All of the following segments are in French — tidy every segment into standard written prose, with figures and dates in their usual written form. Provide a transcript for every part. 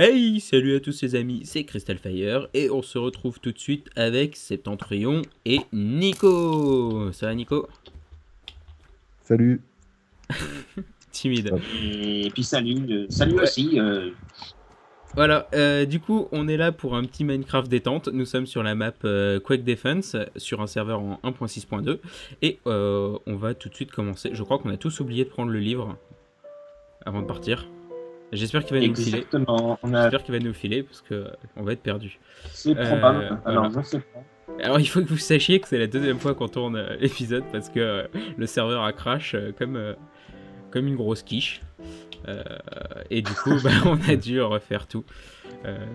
Hey, salut à tous les amis, c'est Crystal Fire et on se retrouve tout de suite avec Septentrion et Nico. Ça va Nico? Salut. Timide. Hop. Et puis salut Ouais. aussi. Voilà, du coup on est là pour un petit Minecraft détente. Nous sommes sur la map Quake Defense sur un serveur en 1.6.2 et on va tout de suite commencer. Je crois qu'on a tous oublié de prendre le livre avant de partir. J'espère qu'il va nous le filer. Exactement. J'espère qu'il va nous le filer parce que on va être perdu. C'est probable. Alors voilà. je sais pas. Alors il faut que vous sachiez que c'est la deuxième fois qu'on tourne l'épisode parce que le serveur a crash comme une grosse quiche. Et du coup bah, on a dû refaire tout.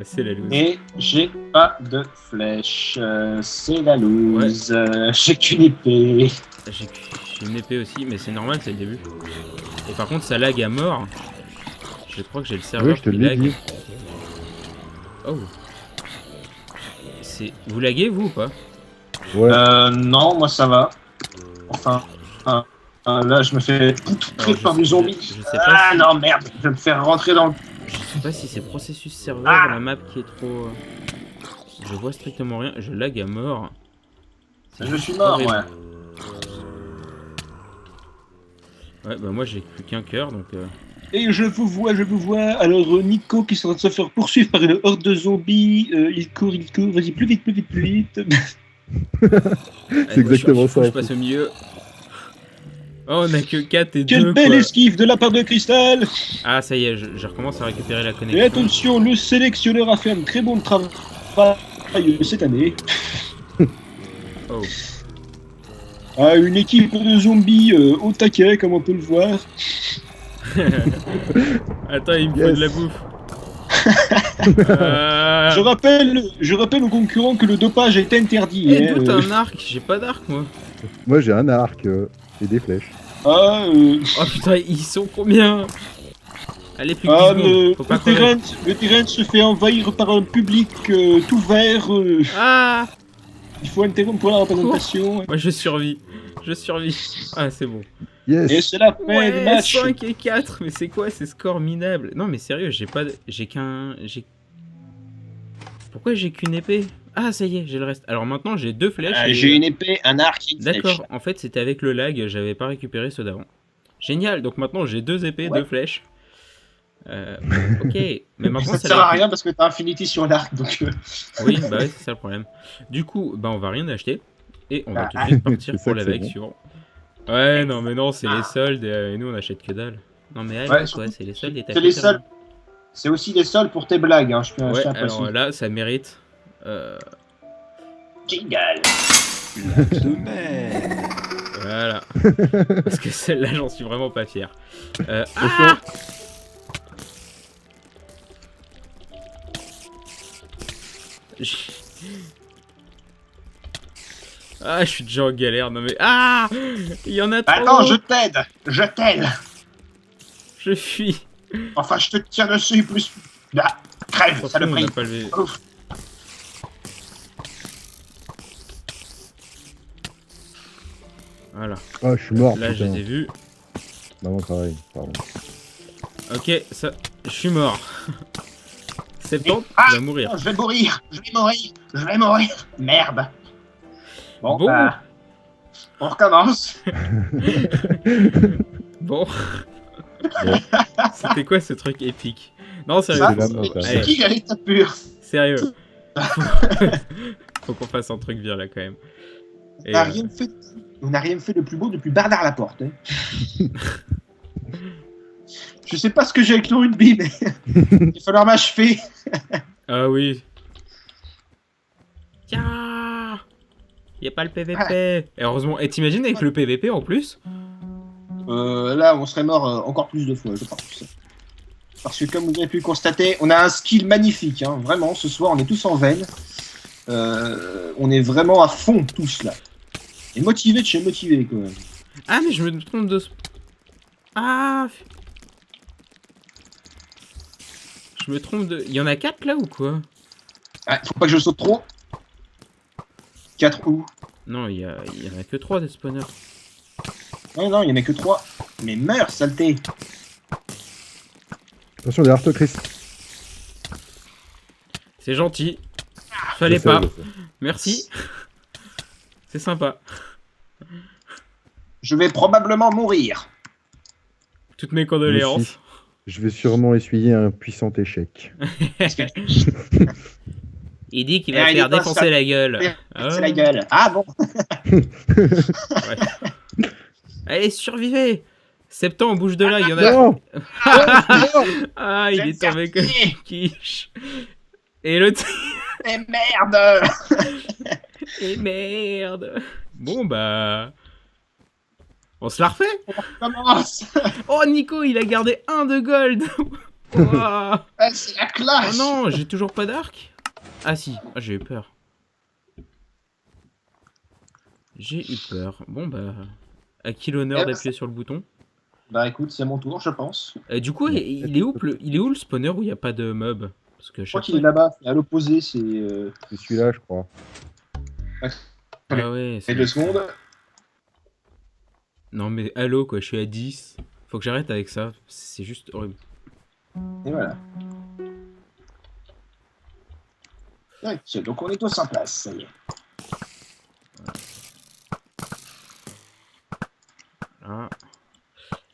C'est la loose. Et j'ai pas de flèche. C'est la loose. J'ai qu'une épée. J'ai une épée aussi, mais c'est normal, c'est le début. Et par contre ça lag à mort. Je crois que j'ai le serveur Oui, je te qui l'ai lag. dit. Oh. Vous laguez vous ou pas? Ouais. Non, moi ça va. Enfin, là je me fais poutrer par du zombie. Je sais pas si... Non merde, je vais me faire rentrer dans le... Je sais pas si c'est processus serveur, la map qui est trop... Je vois strictement rien, je lag à mort. Je suis mort, horrible. ouais. Ouais, bah moi j'ai plus qu'un cœur, donc... Et je vous vois. Alors Nico qui est en train de se faire poursuivre par une horde de zombies. Il court. Vas-y, plus vite. C'est exactement ça. Je passe au milieu. Oh, on a que 4 et 2. Quelle belle esquive de la part de Crystal. Ah, ça y est, je recommence à récupérer la Et connexion. attention, le sélectionneur a fait un très bon travail cette année. Oh. Ah, une équipe de zombies au taquet, comme on peut le voir. Attends, il me faut Yes. de la bouffe. Je rappelle aux concurrents que le dopage est interdit. Eh, hein, d'où t'as un arc? J'ai pas d'arc, moi. Moi j'ai un arc et des flèches. Oh putain, ils sont combien? Allez, plus que 10 secondes. Faut pas crever. le terrain se fait envahir par un public tout vert. Ah! Il faut interrompre la représentation. Moi, je survis. Ah, c'est bon. Yes. Et c'est la fin du Ouais, match. 5 et 4, mais c'est quoi ces scores minables? Non mais sérieux, Pourquoi j'ai qu'une épée? Ah ça y est, j'ai le reste. Alors maintenant j'ai 2 flèches. et... J'ai une épée, un arc et une flèche. D'accord, en fait c'était avec le lag, j'avais pas récupéré ceux d'avant. Génial, donc maintenant j'ai 2 épées, Ouais. 2 flèches. Ok, mais maintenant Ça ça sert à lag. rien parce que t'as Infinity sur l'arc, donc... Oui, bah ouais, c'est ça le problème. Du coup, bah on va rien acheter. Et on va Ah. tout de suite partir C'est ça pour que la c'est vague bon. suivante. Ouais, non mais non, c'est les soldes et nous on achète que dalle. Non mais allez, Ouais, quoi, surtout, c'est les soldes et c'est les soldes. C'est aussi les soldes pour tes blagues, hein, je tiens Ouais, à préciser. alors là, ça mérite. Jingle. Voilà. Parce que celle-là, j'en suis vraiment pas fier. Attention. Je- Ah, je suis déjà en galère. Non mais... Ah, il y en a trop. Attends, je t'aide. Je fuis. Enfin, je te tire dessus plus... Ah, crève, Surtout, ça le on prie. n'a pas levé. Ouf. Voilà. Ah, je suis mort. Là, je putain. les ai vus. Bah, moi pareil. Pardon. Ok, ça... Je suis mort. 70, Ah, tu vas mourir. Je vais mourir. Merde. Bon, Bon. bah, on recommence. Bon. C'était quoi ce truc épique? Non, sérieux. Ça, c'est la mort, c'est qui la l'état pur? Sérieux. Faut qu'on fasse un truc bien là quand même. Et, On n'a rien fait de plus beau depuis Bernard Laporte. Hein. Je sais pas ce que j'ai avec le rugby, mais il va falloir m'achever. Ah oui. Tiens, y a pas le PVP. Et heureusement. Et t'imagines avec le PVP en plus? Là, on serait mort encore plus de fois, je pense. Parce que comme vous avez pu le constater, on a un skill magnifique. Hein. Vraiment, ce soir, on est tous en veine. On est vraiment à fond, tous, là. Et motivé de chez motivé, quand même. Ah mais je me trompe de... Ah. Je me trompe de... Y en a 4 là ou quoi? Ah, faut pas que je saute trop. 4 où? Non, y en a que 3 des spawners. Non, il y en a que 3. Mais meurs, saleté. Attention derrière toi, Chris. C'est gentil. Fallait Je sais, pas. je sais. Merci. C'est sympa. Je vais probablement mourir. Toutes mes Moi condoléances. aussi. Je vais sûrement essuyer un puissant échec. Parce que Il dit qu'il Eh, va il faire est pas défoncer ça. la gueule. c'est la gueule. Ah bon. Ouais. Allez, survivez. Septembre, on bouge de là, il y en a. Non. Ah, il Je vais est tombé me comme faire une quiche. Et l'autre. Eh merde. Et merde. Bon, bah. On se la refait. Commence. Oh, Nico, il a gardé un de gold. Ouah. Ah, c'est la classe. Oh non, j'ai toujours pas d'arc. Ah si, ah, j'ai eu peur. J'ai eu peur. Bon, bah. À qui l'honneur Eh ben, d'appuyer sur le bouton? Bah écoute, c'est mon tour, je pense. Du coup, il est où le spawner où il n'y a pas de mob? Parce que Je crois chaque qu'il est là-bas, à l'opposé, c'est. C'est celui-là, je crois. Ah ouais, Et 2 secondes. Non mais allô quoi, je suis à 10. Faut que j'arrête avec ça, c'est juste horrible. Et voilà. Tac, donc on est tous en place, ça y est. Voilà.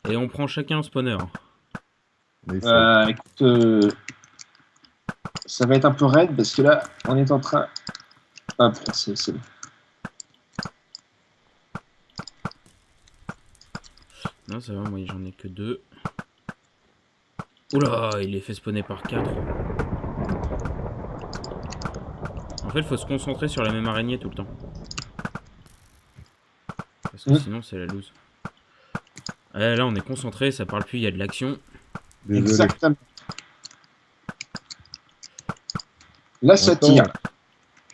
Et on prend chacun un spawner. Mais ça- Écoute, ça va être un peu raide parce que là, on est en train. Hop, c'est bon. Non ça va, moi j'en ai que 2. Oula, il est fait spawner par 4. En fait, faut se concentrer sur la même araignée tout le temps. Parce que sinon c'est la loose. Là on est concentré, ça parle plus, il y a de l'action. Désolé. Exactement. Là, ça Attends, tire.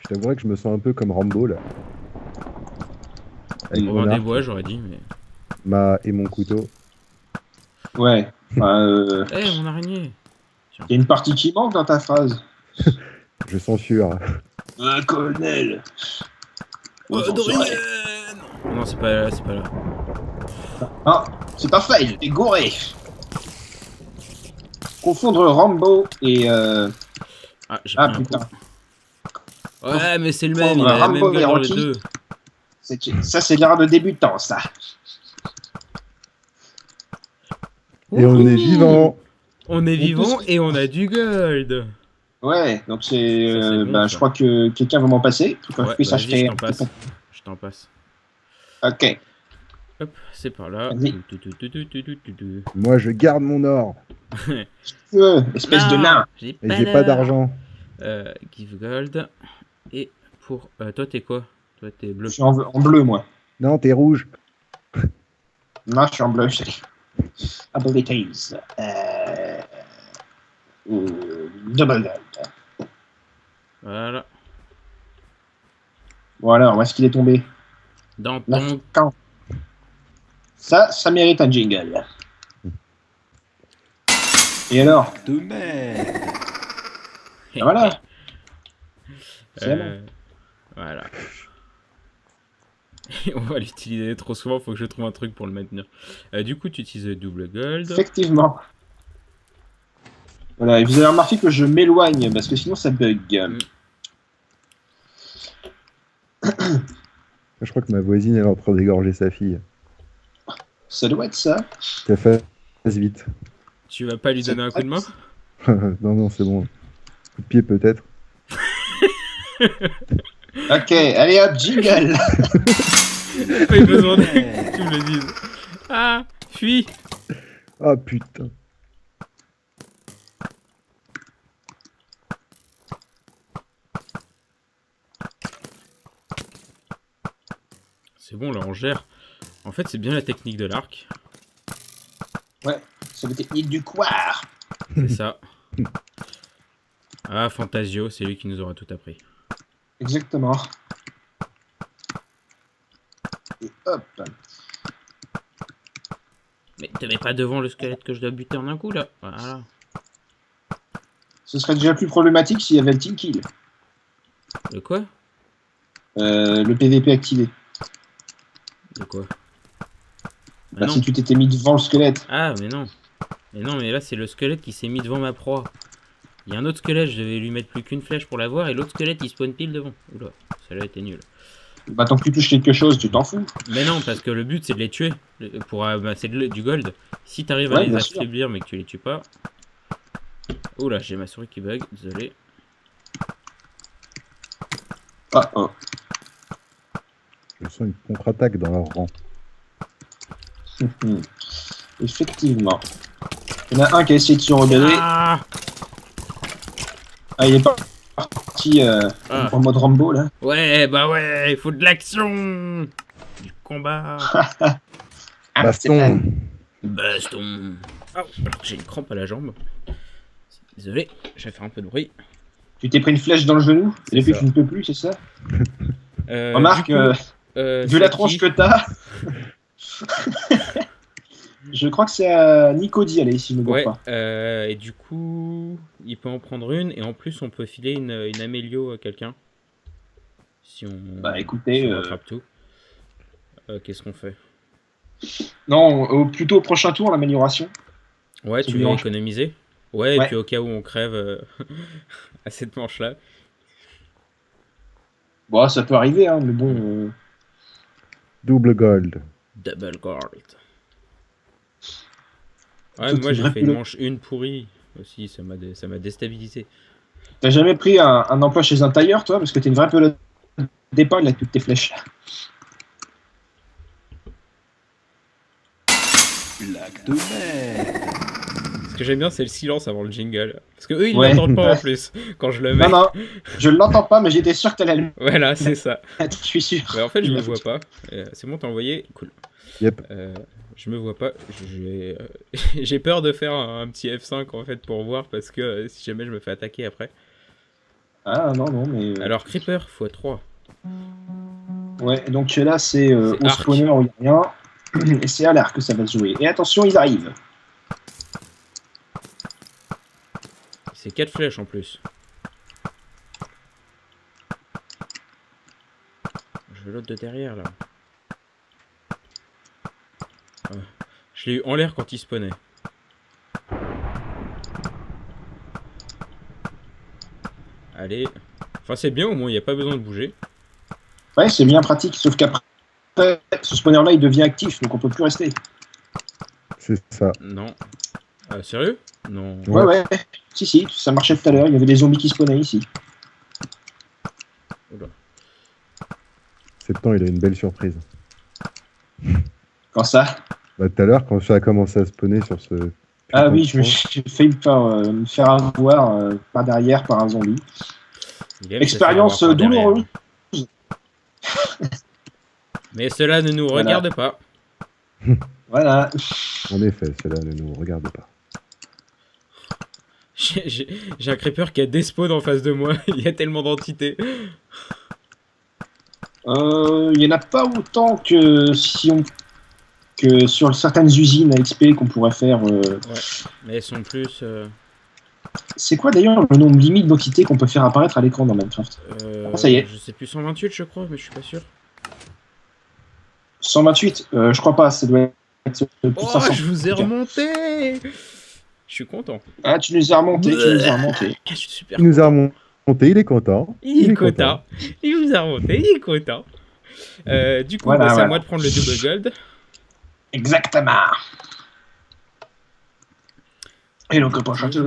Je t'avouerais que je me sens un peu comme Rambo là. Avec Robin mon des arc, Bois, j'aurais dit, mais. et mon couteau. Ouais. Eh, mon araignée! Il y a une partie qui manque dans ta phrase. Je censure. Colonel. Non, c'est pas là. Ah, c'est pas fail, t'es goré. Confondre Rambo et. Ah, j'ai Ah pris un putain. coup. Ouais, mais c'est le même, il Prendre a la Rambo même gueule et dans les Rocky. deux. Ça, c'est l'art de débutant, ça. Et on est vivant. On est Et vivant tous- et on a du gold. Ouais, donc c'est. Ça, c'est bon, Bah, ça. je crois que quelqu'un va m'en passer. Faut que Ouais, je puisse vas-y, acheter. je t'en passe. Je t'en passe. Ok. Hop, c'est par là. Vas-y. Moi, je garde mon or. Espèce de Non, nain. J'ai Et pas j'ai pas d'or. d'argent. Give gold. Et pour. Toi, t'es quoi? Toi, t'es bleu. Je suis en bleu, moi. Non, t'es rouge. Non, je suis en bleu. Abilities. Double gold. Voilà. Voilà, où est-ce qu'il est tombé? Dans Là, ton. quand ça mérite un jingle. Et alors? De merde. Voilà. C'est bon. Voilà. On va l'utiliser trop souvent, faut que je trouve un truc pour le maintenir. Du coup, tu utilises le double gold. Effectivement. Voilà, et vous avez remarqué que je m'éloigne parce que sinon ça bug. Je crois que ma voisine elle est en train d'égorger sa fille. Ça doit être ça. Qu'elle fasse vite. Tu vas pas lui donner un coup de main? Non, non, c'est bon. Coup de pied peut-être. Ok, allez hop, jingle. Pas eu besoin que tu me le dises. Ah, fuis. Ah putain. C'est bon, là on gère. En fait, c'est bien la technique de l'arc. C'est la technique du couard. C'est ça. Ah, Fantasio, c'est lui qui nous aura tout appris. Exactement. Et hop. Mais te mets pas devant le squelette que je dois buter en un coup, là. Voilà. Ce serait déjà plus problématique s'il y avait le team kill. De quoi? Le PVP activé. De quoi? Bah, non. si tu t'étais mis devant le squelette. Ah, mais non. Mais non, mais là, c'est le squelette qui s'est mis devant ma proie. Il y a un autre squelette, je devais lui mettre plus qu'une flèche pour l'avoir, et l'autre squelette il spawn pile devant. Oula, celle-là était nulle. Bah, tant que tu touches quelque chose, tu t'en fous. Mais non, parce que le but c'est de les tuer, pour c'est du gold. Si t'arrives à Ouais, les bien sûr. affaiblir mais que tu les tues pas... Oula, j'ai ma souris qui bug, désolé. Ah, ah. Je sens une contre-attaque dans leur rang. Effectivement. Il y en a un qui a essayé de se rebeller. Ah, Ah, il est parti Ah. en mode Rambo là. ouais, bah ouais, il faut de l'action, du combat, Ah, c'est Baston. baston. Oh, alors que j'ai une crampe à la jambe. Désolé, je vais faire un peu de bruit. Tu t'es pris une flèche dans le genou C'est et depuis ça. tu ne peux plus, c'est ça? Du Remarque, coup, vu c'est la tronche qui que t'as. Je crois que c'est à Nicody, allez, si je ne me Ouais, gourre pas. et du coup, il peut en prendre une, et en plus, on peut filer une amélio à quelqu'un. Si on, Bah, écoutez, si on rattrape tout. Qu'est-ce qu'on fait? Non, plutôt au prochain tour, l'amélioration. Ouais, Ça tu vous veux dérange économiser? Ouais, et Ouais. puis au cas où on crève à cette manche-là. Bon, ça peut arriver, hein, mais bon. Double gold. Double gold. Ouais, Tout moi est j'ai vrai fait une que- manche une pourrie aussi, ça m'a déstabilisé. T'as jamais pris un emploi chez un tailleur, toi? Parce que t'es une vraie pelote d'épaule avec toutes tes flèches. Lac de mer. Ce que j'aime bien, c'est le silence avant le jingle. Parce que eux, ils Ouais. l'entendent pas en Ouais. plus quand je le mets. Non, non, je l'entends pas, mais j'étais sûr que t'allais le Voilà, c'est ça. mettre, je suis sûr. Mais en fait, je me vois pas. C'est bon, t'as envoyé. Cool. Yep. Je me vois pas. J'ai peur de faire un petit F5 en fait pour voir parce que si jamais je me fais attaquer après. Ah, non, non, mais. Alors, Creeper x3. Ouais, donc là, c'est au arc. spawner où il n'y a rien. Et c'est à l'arc que ça va se jouer. Et attention, ils arrivent. C'est 4 flèches en plus. Je veux l'autre de derrière là. Ah. Je l'ai eu en l'air quand il spawnait. Allez. Enfin, c'est bien, au moins, il n'y a pas besoin de bouger. Ouais, c'est bien pratique, sauf qu'après, ce spawner-là, il devient actif, donc on peut plus rester. C'est ça. Non. Sérieux? Non. Ouais, ouais. Si, si, ça marchait tout à l'heure. Il y avait des zombies qui spawnaient ici. Oula. Septembre, il a une belle surprise. Quand ça? Bah, tout à l'heure, quand ça a commencé à spawner sur ce... Ah putain oui, de j'ai failli me faire avoir par derrière par un zombie. Il aime Expérience se faire avoir par douloureuse. derrière. Mais cela ne nous Voilà. regarde pas. Voilà. En effet, cela ne nous regarde pas. J'ai un creeper qui a des spawns en face de moi. Il y a tellement d'entités. Il n'y en a pas autant que que sur certaines usines à XP qu'on pourrait faire. Mais elles sont plus. C'est quoi d'ailleurs le nombre limite d'entités qu'on peut faire apparaître à l'écran dans Minecraft? Ah, ça y est. Je sais plus, 128 je crois, mais je suis pas sûr. 128? Je crois pas, ça doit être plus de Oh, 500. je vous ai remonté. Je suis content. Ah, tu nous as remonté, tu nous as remonté. Je suis super Il nous a content. remonté, il est content. Il est content. Il nous a remonté, il est content. Du coup, Voilà, bah, c'est à voilà. moi de prendre le double gold. Exactement. Et donc, pour chanter,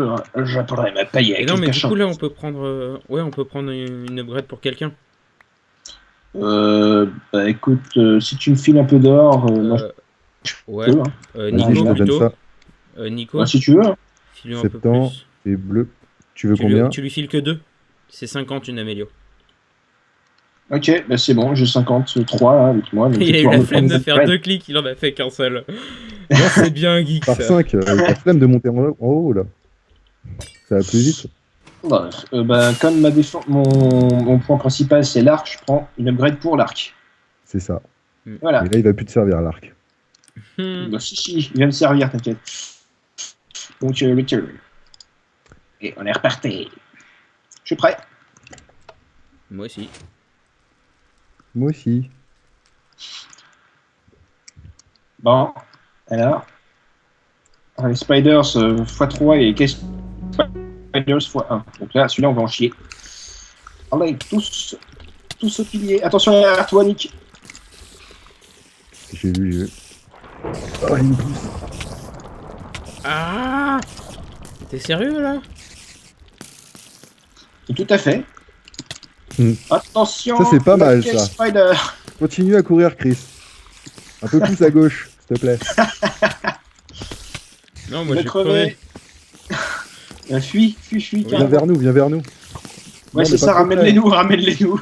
j'apprendrai ma paille Et avec non, le mais du cachet. coup, là, on peut prendre. Ouais, on peut prendre une upgrade pour quelqu'un. Bah écoute, si tu me files un peu d'or, moi Ouais. je peux. Hein. Vas-y, Nico, je te donne plutôt. ça. Nico, Ouais, si tu veux. Hein. file-lui un peu Septembre. plus. C'est bleu. Tu veux Tu lui, combien? tu lui files que 2. C'est 50 une amélio. Ok, bah c'est bon, j'ai 53 là avec moi. donc je Il a vais eu pouvoir la me flemme prendre de une faire upgrade. 2 clics, il en a fait qu'un seul. Non, c'est bien geek Par ça. 5, avec la flemme de monter en haut, là. Ça va plus vite. Bah, comme mon point principal c'est l'arc, je prends une upgrade pour l'arc. C'est ça. Voilà. Et là, il va plus te servir, l'arc. Hmm. Bah, si, il va me servir, t'inquiète. Donc, return. Et on est reparti. Je suis prêt. Moi aussi. Moi aussi. Bon, alors. Les spiders x3 et qu'est-ce Spiders x1. Donc là, celui-là, on va en chier. Allez, tous au pilier. Attention derrière toi, Nick. J'ai vu. Oh, il me pousse. Ah, t'es sérieux là? Tout à fait. Attention. Ça, c'est pas mal, laquelle ça. Spider. Continue à courir, Chris. Un peu plus à gauche, s'il te plaît. Non, Il moi va j'ai crever. crevé. Fuis, Viens carrément. vers nous, viens vers nous. Ouais, Non, c'est mais ça, pas trop près. ramène-les-nous.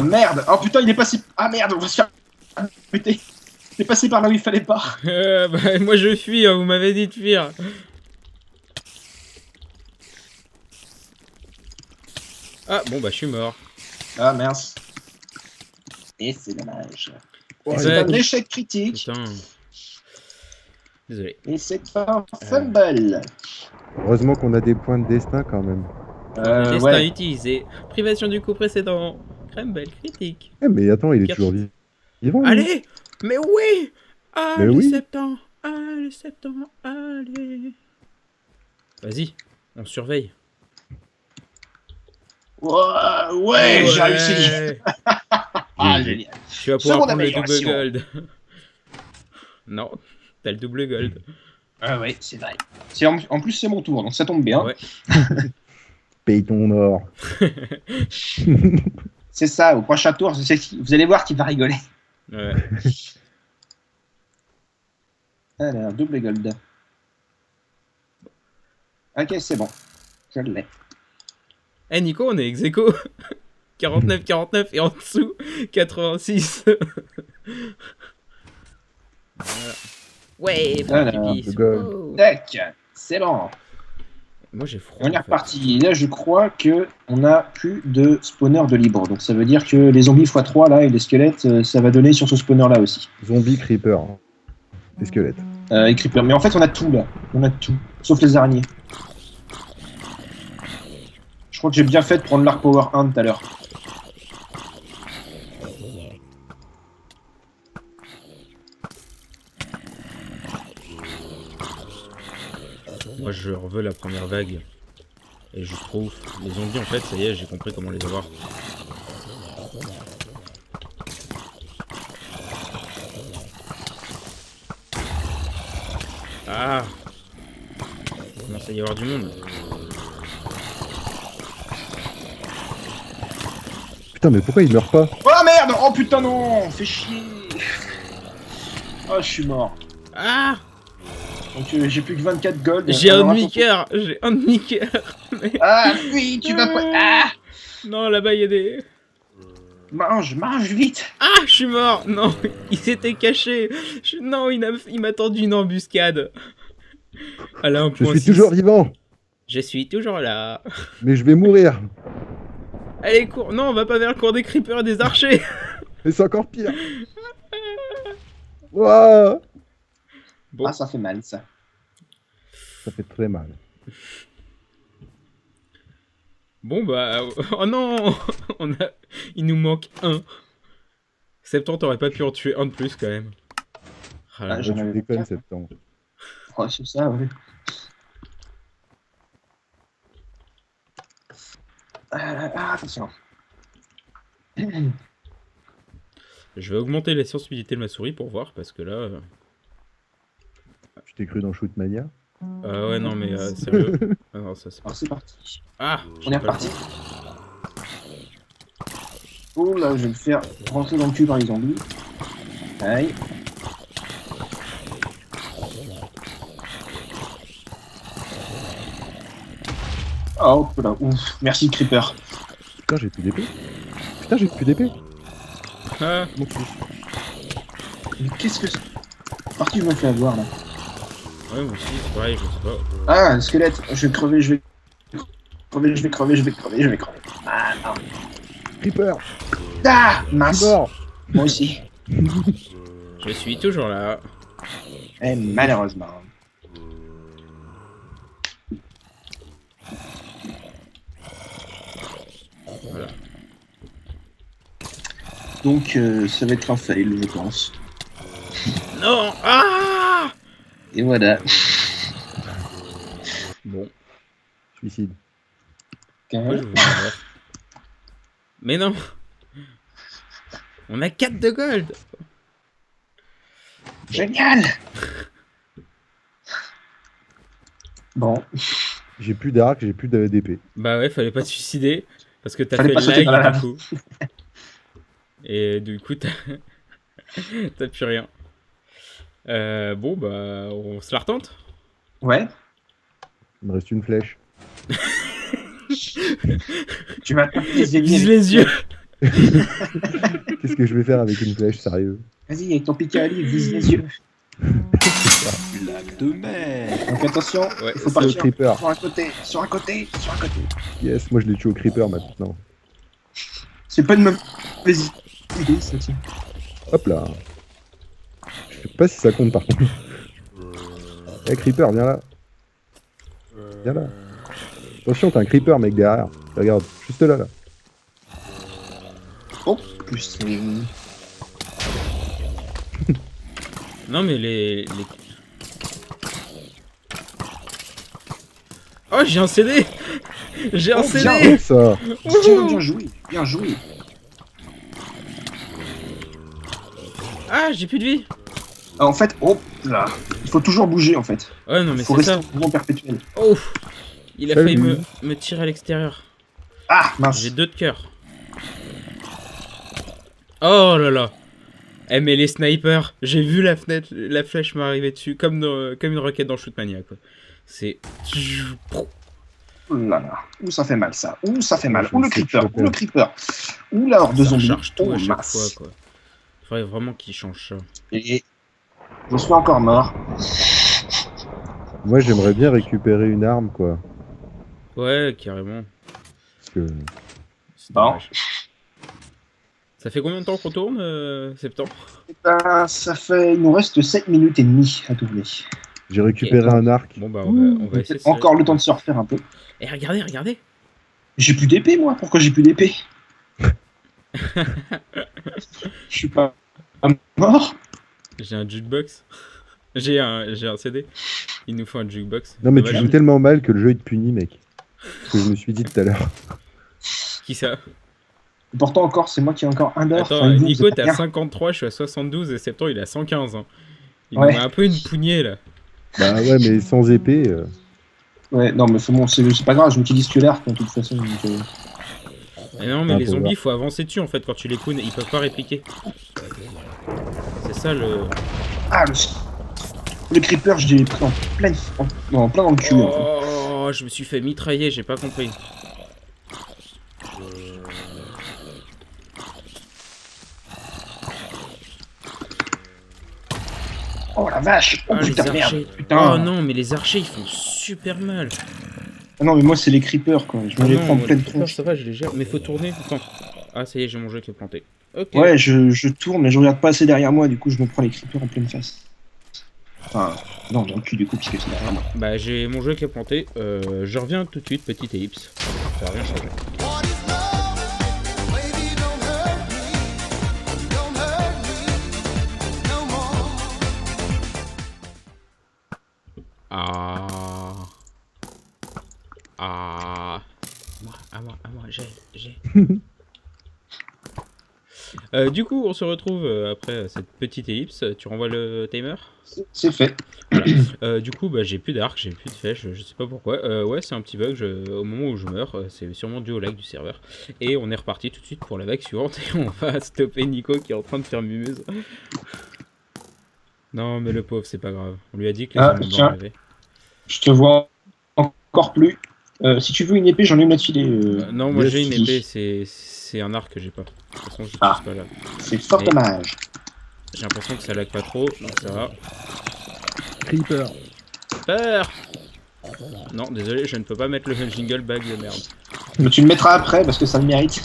Merde. Oh putain, il est passé. Ah merde, on va se faire péter. Il est passé par là où il fallait pas. Bah, moi je fuis, hein, vous m'avez dit de fuir. Ah, bon bah je suis mort. Ah mince. Et c'est dommage. Oh, Et c'est c'est un vrai. échec critique. Putain. Désolé. Et c'est un fumble. Heureusement qu'on a des points de destin quand même. Destin Ouais. utilisé. Privation du coup précédent. Crumble critique. Eh, mais attends, il est Quatre. toujours vivant. lui. Allez. Mais oui. Mais Allez, oui. septembre. Allez, septembre. Allez. Vas-y, on surveille. Ouais, j'ai réussi. Ah, génial. Tu vas pouvoir Seconde prendre le double amélioration. gold. Non, t'as le double gold. Ah ouais, c'est vrai. En plus, c'est mon tour, donc ça tombe bien. Ouais. Paye ton or. C'est ça, au prochain tour, vous allez voir qu'il va rigoler. Ouais. Alors, double gold. Ok, c'est bon. Je l'ai. Eh Nico, on est ex aequo. 49-49 et en dessous 86. Voilà. Ouais, Voilà, pipi, le goal. wow. Tac, c'est bon. Moi j'ai froid. On est en fait. reparti. Et là, je crois que on a plus de spawner de libre. Donc ça veut dire que les zombies x3 là et les squelettes, ça va donner sur ce spawner là aussi. Zombie creeper. Hein. Des squelettes. Et creeper. Mais en fait, on a tout là. On a tout. Sauf les araignées. Je crois que j'ai bien fait de prendre l'Arc Power 1 tout à l'heure. Moi je reveux la première vague. Et je trouve les zombies en fait, ça y est, j'ai compris comment les avoir. Ah, il commence à y avoir du monde. Putain, mais pourquoi il meurt pas? Oh merde! Oh putain non! Fais chier! Oh, je suis mort. Ah, Donc j'ai plus que 24 gold. j'ai un Alors, demi-cœur, j'ai un demi-cœur. Mais... Ah oui, tu vas pas. Ah! Non, là-bas il y a des... Mange vite! Ah, je suis mort. Non, il s'était caché. Non, il m'a tendu une embuscade. À la Je 1.6. suis toujours vivant, Je suis toujours là. mais je vais mourir. Allez, cours. Non, on va pas vers le cours des creepers et des archers. Et c'est encore pire. Ouah, Bon. Ah, ça fait mal ça. ça fait très mal. Bon, bah... Oh non. Il nous manque un. Septembre, t'aurais pas pu en tuer un de plus, quand même. Ah là Ah, là. j'en Tu avais déconnes, 24. septembre. Ouais, c'est ça, ouais. Attention. Je vais augmenter la sensibilité de ma souris pour voir, parce que là... Tu t'es cru dans Shootmania? Ah ouais, non, mais sérieux. Ah non, ça c'est pas... Alors c'est parti. Ah, On est reparti. Oh là, je vais me faire rentrer dans le cul par les zombies. Aïe. Oh là, ouf. Merci Creeper. Putain, j'ai plus d'épée. Putain, j'ai plus d'épée. Ah, Mon Dieu. Mais qu'est-ce que c'est? Par qui je me fais avoir là? ouais, moi aussi, c'est pareil, je sais pas. Ah, un squelette. Je vais crever, je vais crever. Ah non. Creeper, Ah, je mince. suis mort. Moi aussi. Je suis toujours là. Eh, malheureusement. Voilà. Donc ça va être un fail, je pense. Non. Ah. Et voilà. Bon, Suicide. moi je vous meurs. Mais non. On a 4 de gold. Génial. Bon, J'ai plus d'arc, j'ai plus d'épée. Bah ouais, fallait pas te suicider parce que t'as Fallait fait pas sauter dans la lag lave. du coup. Et du coup t'as t'as plus rien. Bon bah on se la retente. ouais. Il me reste une flèche. Tu vas taper les ennemis. Vise avec- les yeux. Qu'est-ce que je vais faire avec une flèche, sérieux? Vas-y, avec ton piquet à livre, vise les yeux. Blague de merde. Donc attention, Ouais, il faut C'est au partir creeper. sur un côté, sur un côté, sur un côté. Yes, moi je l'ai tué au creeper maintenant. C'est pas une mauvaise idée, ça, tiens. Hop là. Je sais pas si ça compte par contre. Eh creeper, viens là. Viens là. Attention, t'as un creeper mec derrière. Regarde, juste là là. Oh, plus. Non mais les... Oh j'ai un CD. J'ai un Oh, CD. bien. Comme ça. Bien joué, bien joué. Ah j'ai plus de vie. Ah, en fait, oh là, il faut toujours bouger en fait. Ouais non mais Il faut c'est rester ça. en mouvement perpétuel. Oh. Il a Salut. failli me tirer à l'extérieur. Ah mince. J'ai 2 de cœur. Oh là là. Eh mais les snipers, j'ai vu la fenêtre, la flèche m'arriver dessus comme une roquette dans Shootmania quoi. C'est... Oh là là. Ouh, ça fait mal ça. Ouh, ça fait mal. Je Ouh, le sais creeper. que je Ouh, le creeper. Ouh, la horde de Ça zombies. recharge tout Oh, à chaque mince. fois quoi. Faudrait vraiment qu'ils changent ça. Et je suis encore mort. Moi j'aimerais bien récupérer une arme quoi. Ouais carrément. Parce que C'est Bon. dommage. Ça fait combien de temps qu'on tourne, septembre? Eh ben, ça fait. Il nous reste 7 minutes et demie à tourner. j'ai récupéré Ok. un arc. Bon bah Ouh, on va essayer de se- encore le temps de se refaire un peu. Eh regardez, regardez. J'ai plus d'épée moi. Pourquoi j'ai plus d'épée? Je suis pas mort. J'ai un jukebox. j'ai un CD. Il nous faut un jukebox. Non mais Dommage. tu joues tellement mal que le jeu il te punit mec. Ce que je me suis dit tout à l'heure. Qui ça? Et pourtant encore, c'est moi qui ai encore un d'or. Attends, Enfin, vous, Nico vous êtes t'es à rien. 53, je suis à 72 et Septembre il est à 115. Hein. Il Ouais. nous met un peu une pougnée là. Bah ouais mais sans épée. Ouais, non, mais bon, c'est pas grave, je m'utilise que l'arc, de toute façon. Donc, Mais non, mais Ah, les pour zombies, voir. il faut avancer dessus en fait quand tu les pounes, ils peuvent pas répliquer. C'est ça le. Ah, le creeper, je l'ai pris en plein dans le cul. en fait. Oh, je me suis fait mitrailler, j'ai pas compris. Oh la vache! Oh Ah, les putain, merde! archers. Putain! Oh non, mais les archers ils font super mal. Ah non, mais moi, c'est les creepers, quoi. Je me Ah les non, prends en moi, pleine les creepers, tronche. ça va, je les gère. Mais faut tourner. Attends. Ah, ça y est, j'ai mon jeu qui est planté. Ok. Ouais, je tourne, mais je regarde pas assez derrière moi, du coup, je me prends les creepers en pleine face. Enfin, non, dans le cul, du coup, puisque c'est derrière moi. Bah, j'ai mon jeu qui est planté. Je reviens tout de suite, petite ellipse. Ça va rien changer. Ah. Ah. À moi, j'ai. Du coup, on se retrouve après cette petite ellipse. Tu renvoies le timer? C'est fait. Du coup, bah, j'ai plus d'arc, j'ai plus de flèches, je sais pas pourquoi. Ouais, c'est un petit bug. Au moment où je meurs, c'est sûrement dû au lag du serveur. Et on est reparti tout de suite pour la vague suivante. Et on va stopper Nico qui est en train de faire mumuse. Non, mais le pauvre, c'est pas grave. On lui a dit que les Ah, zombies vont tiens. arriver. Je te vois encore plus. Si tu veux une épée, j'en ai une à te filer. Non, moi j'ai une Luffy. épée, c'est un arc que j'ai pas. De toute façon, je Ah. pas là. C'est fort Mais- dommage. J'ai l'impression que ça lag pas trop, donc ça va. Creeper. Peur. Non, désolé, je ne peux pas mettre le jingle bag de merde. Mais tu le mettras après, parce que ça le mérite.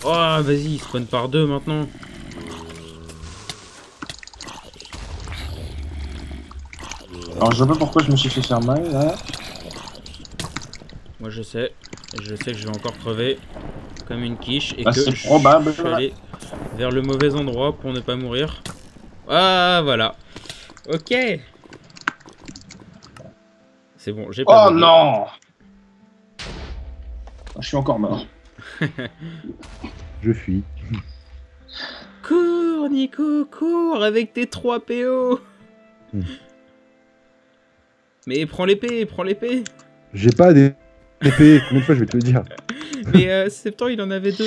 Oh, vas-y, spawn par deux maintenant. Alors, je sais pas pourquoi je me suis fait faire mal, là. Moi je sais que je vais encore crever. comme une quiche et Bah, que c'est probable. je suis allé vers le mauvais endroit pour ne pas mourir. Ah, voilà. Ok. C'est bon, j'ai pas Oh bugué. non! Je suis encore mort. Je fuis. Cours, Nico, cours avec tes 3 PO. Hmm. Mais prends l'épée, prends l'épée. J'ai pas d'épée. Combien de fois je vais te le dire? Mais Septembre, il en avait 2.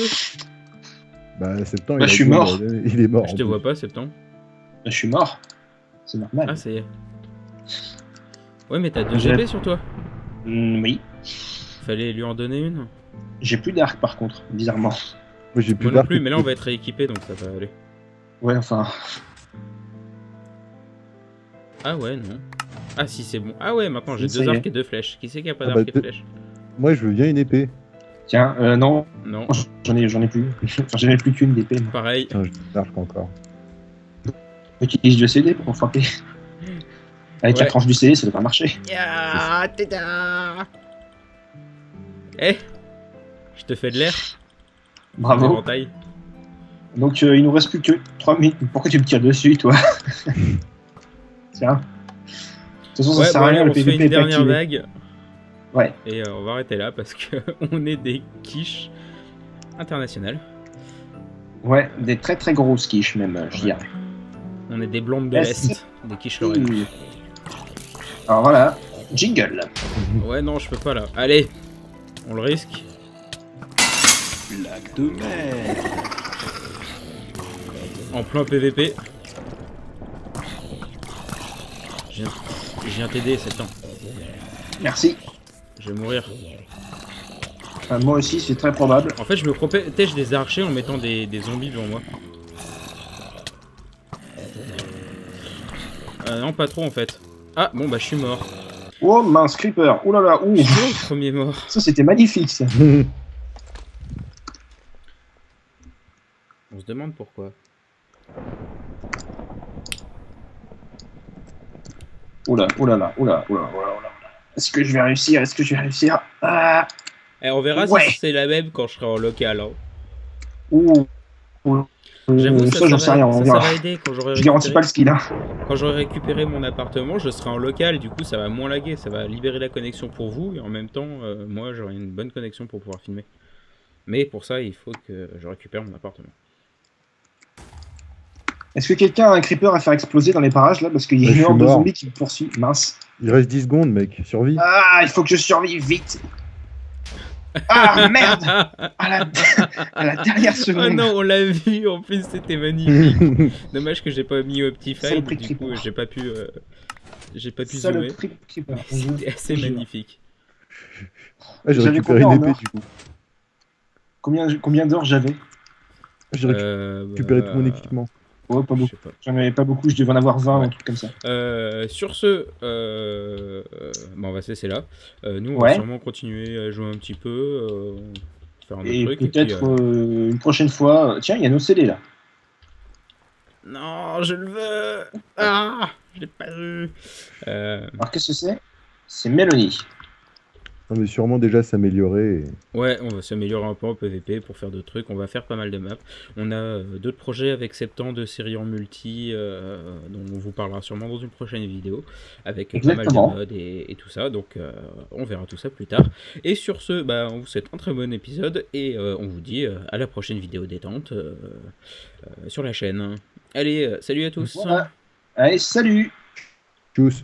Bah, septembre, Bah, il a je suis dit, mort. Il est mort. Je en te plus. vois pas, Septembre. Je suis mort. C'est normal. Ah, ça y est. Ouais, mais t'as 2 J'ai- épées sur toi. Oui. Fallait lui en donner une. J'ai plus d'arc par contre, bizarrement. Moi, j'ai plus Moi non d'arc. plus, mais là on va être rééquipé donc ça va aller. Ouais, enfin. Ah ouais, non. Ah si, c'est bon. Ah ouais, maintenant j'ai Ça y 2 est. arcs et 2 flèches. Qui c'est qui a pas Ah d'arc bah, et flèches? Moi, je veux bien une épée. Tiens, non, Non, j'en ai plus. Enfin, j'en ai plus qu'une d'épée. moi. pareil. Tiens, j'ai d'arc encore. J'utilise le CD pour frapper. Avec la Ouais. tranche du CD, ça doit pas marcher. Ya, tada. Eh, je te fais de l'air. Bravo. Éventail. Donc, il nous reste plus que 3 minutes. Pourquoi tu me tires dessus, toi? Tiens. De toute façon, ça Ouais, sert bon, à allez, rien, le on se fait PVP une est dernière activé. vague. Ouais. Et on va arrêter là parce que on est des quiches internationales. Ouais, des très très grosses quiches même, je dirais. On est des blondes de Est-ce- l'Est. Des quiches lorraines. Alors voilà, jingle. Ouais, non, je peux pas là. Allez, on le risque. Lac de mer. En plein PVP. Je viens t'aider, c'est temps. Merci. Je vais mourir. Enfin, moi aussi, c'est très probable. En fait, je me protège des archers en mettant des zombies devant moi. Non, pas trop en fait. Ah, bon, bah je suis mort. Oh mince, creeper. Ouh là là, ouh. Je suis le premier mort. Ça, c'était magnifique, ça. On se demande pourquoi. Ouh là, ouh là là, ouh là, ouh là, ouh là, ouh là. Est-ce que je vais réussir? Est-ce que je vais réussir? Ah. Eh, on verra Ouais. si c'est la même quand je serai en local. Hein. Ouh. Ouh. J'avoue, ça, j'en sais rien, on ça verra. va aider quand j'aurai Je garantis pas récupéré, le skill, hein. quand j'aurai récupéré mon appartement, je serai en local, du coup ça va moins laguer, ça va libérer la connexion pour vous et en même temps, moi j'aurai une bonne connexion pour pouvoir filmer. Mais pour ça, il faut que je récupère mon appartement. Est-ce que quelqu'un a un creeper à faire exploser dans les parages, là? Parce qu'il y a Ouais, je une suis horde de mort. zombies qui me poursuit. Mince. Il reste 10 secondes, mec. Survie. Ah, il faut que je survive vite. Ah, merde. À la dernière Oh seconde. non, on l'a vu, en plus c'était magnifique. Dommage que j'ai pas mis Optifine, Saloperie du coup creeper. j'ai pas pu zoomer. Saloperie de creeper. C'était assez Je jure. magnifique. Ah, j'ai J'avais récupéré combien une en épée, or du coup. Combien d'heures j'avais? J'ai récupéré tout mon équipement. Ouais, pas Je beaucoup. sais pas. J'en avais pas beaucoup, je devais en avoir 20 ou Ouais. un truc comme ça. Sur ce, on va se laisser là. Nous, on va Ouais. sûrement continuer à jouer un petit peu, faire un autre Et truc. et peut-être puis, une prochaine fois. Tiens, il y a nos CD là. Non, je le veux. Ah, je l'ai pas eu. Alors qu'est-ce que c'est? C'est Mélanie. On va sûrement déjà s'améliorer. Ouais, on va s'améliorer un peu en PVP pour faire d'autres trucs. On va faire pas mal de maps. On a d'autres projets avec Septembre de séries en multi, dont on vous parlera sûrement dans une prochaine vidéo, avec pas Exactement. mal de modes et tout ça. Donc, on verra tout ça plus tard. Et sur ce, bah, on vous souhaite un très bon épisode et on vous dit à la prochaine vidéo détente sur la chaîne. Allez, salut à tous. Voilà. Allez, salut! Tchuss.